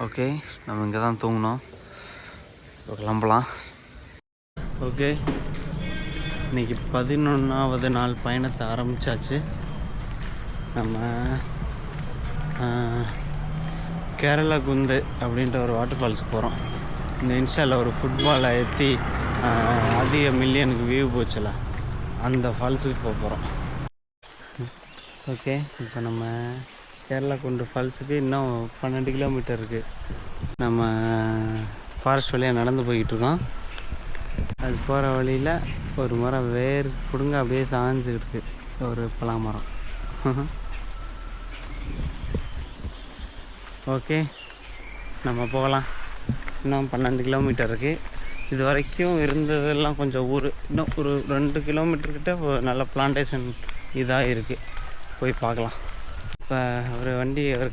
Okay, நம்ம இங்கே தான் தூங்கினோம். கிளம்பலாம். ஓகே, இன்றைக்கி 11வது நாள் பயணத்தை ஆரம்பித்தாச்சு. நம்ம கேரளா குந்து அப்படின்ற ஒரு வாட்டர் ஃபால்ஸுக்கு போகிறோம். இந்த இன்ஸ்டாவில் ஒரு ஃபுட்பாலை ஏற்றி அதிக மில்லியனுக்கு வியூ போச்சுல, அந்த ஃபால்ஸுக்கு போகிறோம். ஓகே, இப்போ நம்ம கேரளா குண்டு ஃபால்ஸுக்கு இன்னும் 12 கிலோமீட்டர் இருக்குது. நம்ம ஃபாரஸ்ட் வழியாக நடந்து போய்கிட்ருக்கோம். அது போகிற வழியில் ஒரு மரம் வேர் பிடுங்க அப்படியே சாஞ்சுக்கிட்டு ஒரு பலா மரம். ஓகே, நம்ம போகலாம். இன்னும் 12 கிலோமீட்டர் இருக்குது. இது வரைக்கும் இருந்ததெல்லாம் கொஞ்சம் ஊர். இன்னும் ஒரு 2 கிலோமீட்டர்கிட்ட நல்ல பிளான்டேஷன் இதாக இருக்குது. போய் பார்க்கலாம். இப்போ ஒரு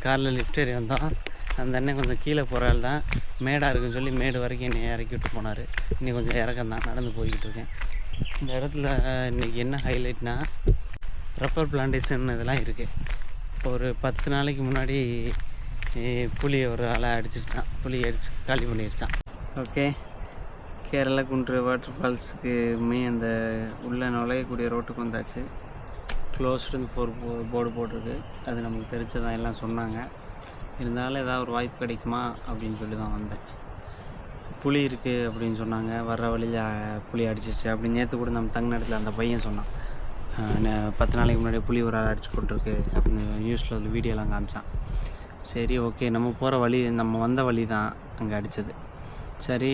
காரில் லிஃப்ட் ஏறி வந்தோம். அந்த அண்ணன் கொஞ்சம் கீழே போகிறாள் தான், மேடாக இருக்குன்னு சொல்லி மேடு வரைக்கும் என்னை இறக்கி விட்டு போனார். இன்னைக்கு கொஞ்சம் இறக்கம் தான், நடந்து போய்கிட்டு இருக்கேன். இந்த இடத்துல இன்றைக்கி என்ன ஹைலைட்னா, ரப்பர் பிளான்டேஷன் இதெல்லாம் இருக்குது. இப்போ ஒரு 10 நாளைக்கு முன்னாடி புளியை ஒரு ஆளை அடிச்சிருச்சான். புளி அடித்து காலி பண்ணிடுச்சான். ஓகே, கேரளா குன்று வாட்டர் ஃபால்ஸுக்கு அந்த உள்ளே நுழையக்கூடிய ரோட்டுக்கு வந்தாச்சு. க்ளோஸ்டுன்னு போர்டு போட்டிருக்கு. அது நமக்கு தெரிஞ்சதான், எல்லாம் சொன்னாங்க. இருந்தாலும் ஏதாவது ஒரு வாய்ப்பு கிடைக்குமா அப்படின்னு சொல்லி தான் வந்தேன். புளி இருக்குது அப்படின்னு சொன்னாங்க. வர்ற வழியில் புளி அடிச்சிச்சு அப்படின்னு நேற்று கூட நம்ம தங்க இடத்துல அந்த பையன் சொன்னான். 10 நாளைக்கு முன்னாடி புளி ஒரு ஆள் அடிச்சு கொண்டிருக்கு அப்படின்னு நியூஸில் ஒரு வீடியோலாம் காமிச்சான். சரி, ஓகே, நம்ம போகிற வழி, நம்ம வந்த வழி தான் அங்கே அடித்தது. சரி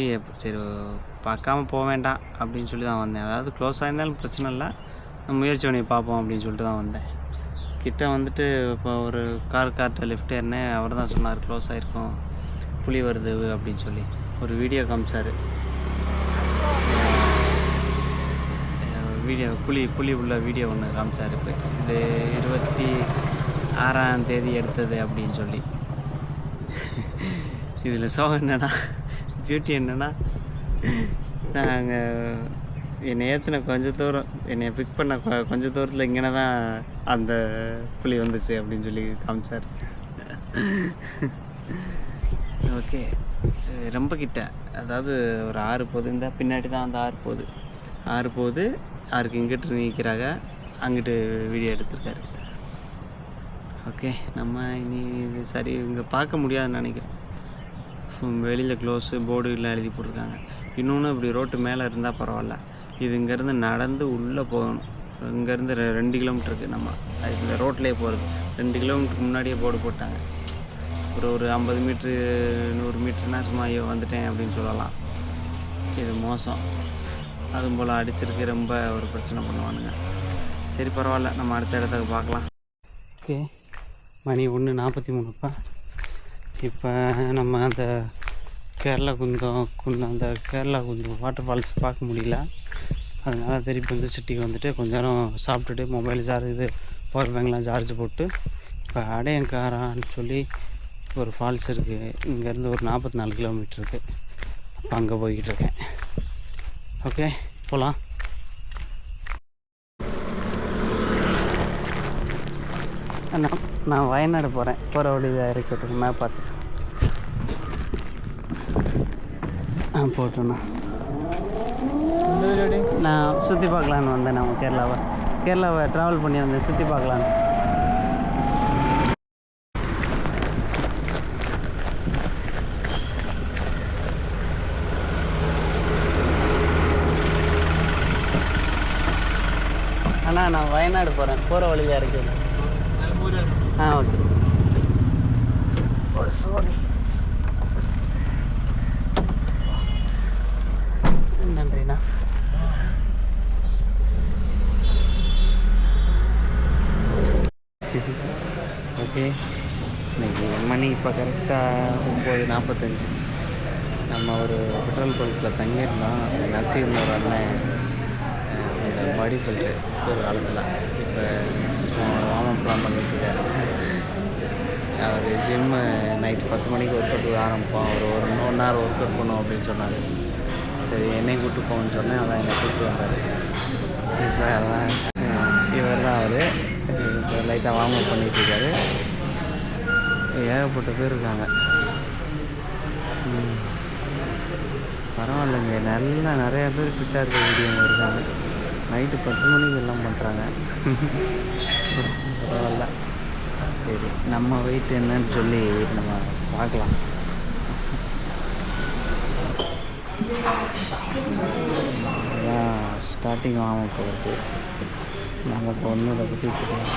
பார்க்காம போக வேண்டாம் அப்படின்னு சொல்லி தான் வந்தேன். அதாவது க்ளோஸ் ஆகிருந்தாலும் பிரச்சனை இல்லை, முயற்சி பண்ணி பார்ப்போம் அப்படின்னு சொல்லிட்டு தான் வந்தேன். கிட்டே வந்துட்டு இப்போ ஒரு கார்ட்ட லிஃப்ட் ஏறினேன். அவர் தான் சொன்னார், க்ளோஸ் ஆகிருக்கும், புளி வருது அப்படின்னு சொல்லி ஒரு வீடியோ காமிச்சார். புளி உள்ள வீடியோ ஒன்று காமிச்சார். இப்போ இது 26ஆம் தேதி எடுத்தது அப்படின்னு சொல்லி. இதில் சோகம் என்னென்னா, பியூட்டி என்னென்னா, நாங்கள் என்னை ஏற்றின கொஞ்சம் தூரம், என்னை பிக் பண்ண கொஞ்சம் தூரத்தில் இங்கே தான் அந்த புளி வந்துச்சு அப்படின்னு சொல்லி காமிச்சார். ஓகே, ரொம்ப கிட்ட, அதாவது ஒரு 6 போகுது. இந்த பின்னாடி தான் அந்த 6 போகுது. 6க்கு இங்கிட்டு நிற்கிறாங்க, அங்கிட்டு வீடியோ எடுத்திருக்காரு. ஓகே, நம்ம இனி இது சரி இங்கே பார்க்க முடியாதுன்னு நினைக்கிறேன். வெளியில் க்ளோஸு போர்டு எல்லாம் எழுதி போட்டிருக்காங்க. இன்னொன்று இப்படி ரோட்டு மேலே இருந்தால் பரவாயில்ல. இது இங்கேருந்து நடந்து உள்ளே போகணும். இங்கேருந்து 2 கிலோமீட்டருக்கு. நம்ம அது இந்த ரோட்லேயே போகிறது. 2 கிலோமீட்டருக்கு முன்னாடியே போர்டு போட்டாங்க. ஒரு 50 மீட்ரு 100 மீட்டருனா சும்மா வந்துட்டேன் அப்படின்னு சொல்லலாம். இது மோசம். அதுவும் போல் அடிச்சிருக்கு, ரொம்ப ஒரு பிரச்சனை பண்ணுவானுங்க. சரி, பரவாயில்ல, நம்ம அடுத்த இடத்துக்கு பார்க்கலாம். ஓகே, மணி 1:43. இப்போ நம்ம அந்த கேரளா குந்து வாட்டர் ஃபால்ஸ் பார்க்க முடியல. அதனால் திருப்பி வந்து சிட்டிக்கு வந்துட்டு கொஞ்ச நேரம் சாப்பிட்டுட்டு மொபைல் பவர் பேங்க்லாம் சார்ஜ் போட்டு இப்போ அடையங்காரான்னு சொல்லி ஒரு ஃபால்ஸ் இருக்குது. இங்கேருந்து ஒரு 44 கிலோமீட்டர் இருக்குது. அப்போ அங்கே போய்கிட்டு இருக்கேன். ஓகே, போகலாம். நான் வயநாடு போகிறேன். போகிற வழியில் இறக்கி விட்டுருக்கேன். மேப் பார்த்துட்டு போட்டோண்ணா. நான் சுற்றி பார்க்கலான்னு வந்தேன். நம்ம கேரளாவை ட்ராவல் பண்ணி வந்தேன், சுற்றி பார்க்கலான்னு. ஆனால் நான் வயநாடு போகிறேன். போகிற வழியில் இறக்கிடுறேன். ஓகே, சாரி, நன்றிண்ணா. ஓகே, இன்றைக்கி மணி இப்போ கரெக்டாக 9:45. நம்ம ஒரு பெட்ரோல் பங்க்கில் தங்கியிருந்தோம். நசீர்னு ஒரு அண்ணன் இந்த பாடி ஃபில்ட்ரு ஒரு காலத்தில் இப்போ வார்மப்லாம் பண்ணிட்டுருக்காரு. அவர் ஜிம்மு நைட்டு 10 மணிக்கு ஒர்க் அவுட் ஆரம்பிப்போம். ஒரு 1 ஹவர் ஒர்க் அவுட் பண்ணுவோம் அப்படின்னு சொன்னார். சரி, என்னையும் கூப்பிட்டு போகணுன்னு சொன்னேன். அதான் என்னை கூப்பிட்டு வந்தார். இப்போ இவர் தான் அவர். இப்போ லைட்டாக வார்ம் அப் பண்ணிகிட்ருக்காரு. ஏகப்பட்ட பேர் இருக்காங்க. பரவாயில்லைங்க, நல்லா நிறையா பேர் ஃபிட்டாக இருக்க வீடியோங்க இருக்காங்க. நைட்டு 10 மணிக்கு எல்லாம் பண்ணுறாங்க. பரவாயில்ல. சரி, நம்ம வெயிட் என்னன்னு சொல்லி நம்ம பார்க்கலாம். ஸ்டார்டிங் ஆக போகிறது. நம்ம இப்போ ஒன்றும் இதை பற்றி வச்சுக்கலாம்.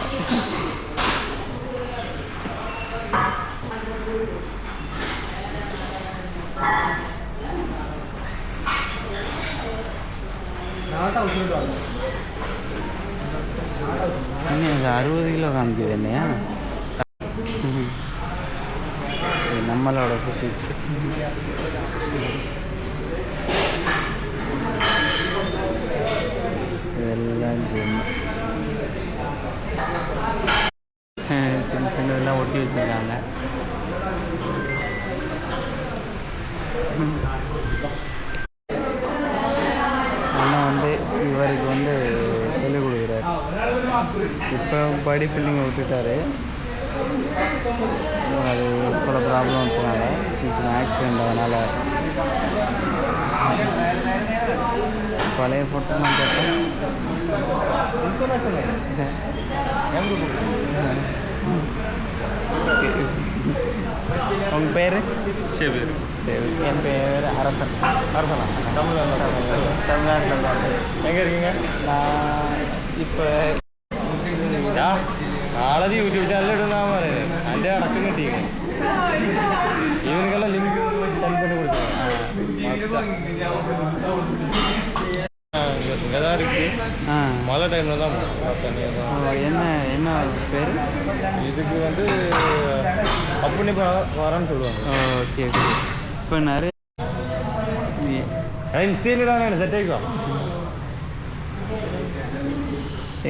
இன்னும் 60 கிலோ காமிக்குது என்னையா? நம்மளோட ஃபிசிக்ஸ். இதெல்லாம் சின்ன சின்னதெல்லாம் ஒட்டி வச்சுருக்காங்க. ஆனால் வந்து இவருக்கு வந்து சொல்லிக் கொடுக்குறாரு. இப்போ பாடி ஃபில்லிங்கை விட்டுட்டார். அது பல ப்ராப்ளம் இருக்கிறனால சின்ன ஆக்சிடெண்ட், அதனால் பழைய ஃபோட்டோ நான் பார்த்தேன். உங்கள் பேர்? சரி. என் பேர் அரசன். அரசனா? தமிழ்நாட்டில் தான். எங்கே இருக்கீங்க? நான் இப்போ നാളെ യൂട്യൂബ് ചാനൽ ഇടുന്നാ പറയുന്നത്. അതിൻ്റെ അടക്കം കിട്ടിയത് ഇവനുക്കെല്ലാം ലിങ്ക് സെൻഡ് பண்ணி கொடுத்துருவேன். இருக்கு. மழை டைமில் தான் என்ன பேர் இதுக்கு வந்து அப்படி வரேன்னு சொல்லுவாங்க. Okay okay. இப்போ நிறைய இன்ஸ்டீலிடானே செட் ஆகிக்கும்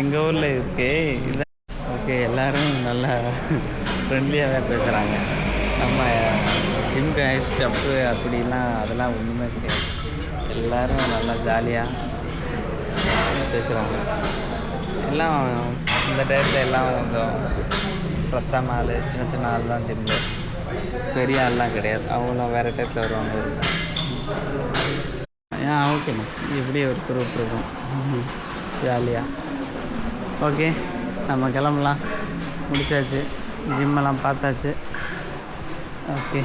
எங்கள் ஊரில் இருக்கு. இதான் ஓகே. எல்லோரும் நல்லா ஃப்ரெண்ட்லியாக தான் பேசுகிறாங்க. நம்ம ஜிம் கைஸ் ஸ்டப்பு அப்படிலாம் அதெல்லாம் ஒன்றுமே கிடையாது. எல்லோரும் நல்லா ஜாலியாக பேசுகிறாங்க. எல்லாம் இந்த டயத்தில் எல்லாம் கொஞ்சம் ஃப்ரெஷ்ஷான ஆள், சின்ன சின்ன ஆள் தான் ஜிம்மு. பெரிய ஆள்லாம் கிடையாது. அவங்களும் வேறு டயத்தில் வருவாங்க. ஓகேம்மா. இப்படி ஒரு குரூப் இருக்கும் ஜாலியாக. ஓகே, நம்ம கிளம்பலாம். முடிச்சாச்சு, ஜிம்மெல்லாம் பார்த்தாச்சு. ஓகே.